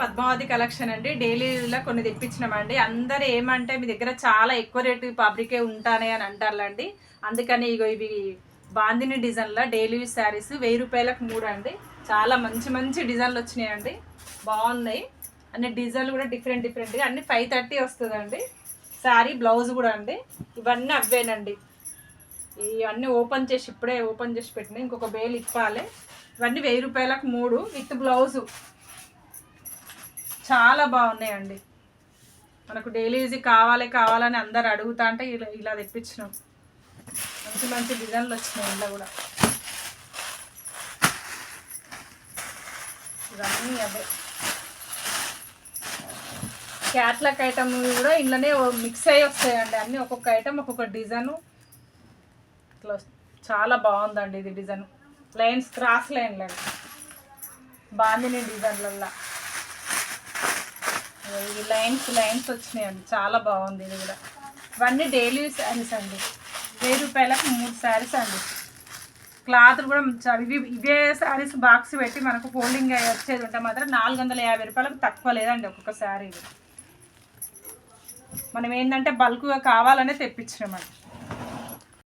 Padmavati collection అండి. డైలీలో కొన్ని తెప్పించినామండి. అందరు ఏమంటే మీ దగ్గర చాలా ఎక్కువ రేటు ఫ్యాబ్రికే ఉంటానే అని అంటారులేండి. అందుకని ఇవి బాందిని డిజైన్లో డైలీ శారీస్ 1000 రూపాయలకు 3 అండి. చాలా మంచి మంచి డిజైన్లు వచ్చినాయండి, బాగున్నాయి. అన్ని డిజైన్లు కూడా డిఫరెంట్గా అన్ని 530 వస్తుందండి. శారీ బ్లౌజ్ కూడా అండి. ఇవన్నీ అవేనండి. ఇవన్నీ ఇప్పుడే ఓపెన్ చేసి పెట్టినాయి. ఇంకొక బేలు ఇప్పాలి. ఇవన్నీ 1000 రూపాయలకు 3 విత్ బ్లౌజు. చాలా బాగున్నాయండి. మనకు డైలీ యూజ్ కావాలని అందరు అడుగుతా అంటే ఇలా తెప్పించినాం. మంచి మంచి డిజైన్లు వచ్చినాయి. ఇలా కూడా ఇవన్నీ అదే క్యాట్లాక్ ఐటమ్ కూడా ఇంట్లోనే మిక్స్ అయ్యి వస్తాయండి. అన్నీ ఒక్కొక్క ఐటమ్ ఒక్కొక్క డిజైను ఇట్లా చాలా బాగుందండి. ఇది డిజైన్ లైన్స్ క్రాస్ లైన్లు అండి, బాందిని డిజైన్లల్లో ఇవి లైన్స్ వచ్చినాయండి. చాలా బాగుంది ఇది కూడా. ఇవన్నీ డైలీ శారీస్ అండి. 1000 రూపాయలకు 3 శారీస్ అండి. క్లాత్ కూడా ఇవే శారీస్ బాక్స్ పెట్టి మనకు ఫోల్డింగ్ వచ్చేది ఉంటే మాత్రం 450 రూపాయలకు తక్కువ లేదండి ఒక్కొక్క శారీ. మనం ఏంటంటే బల్క్గా కావాలనే తెప్పించినామండి.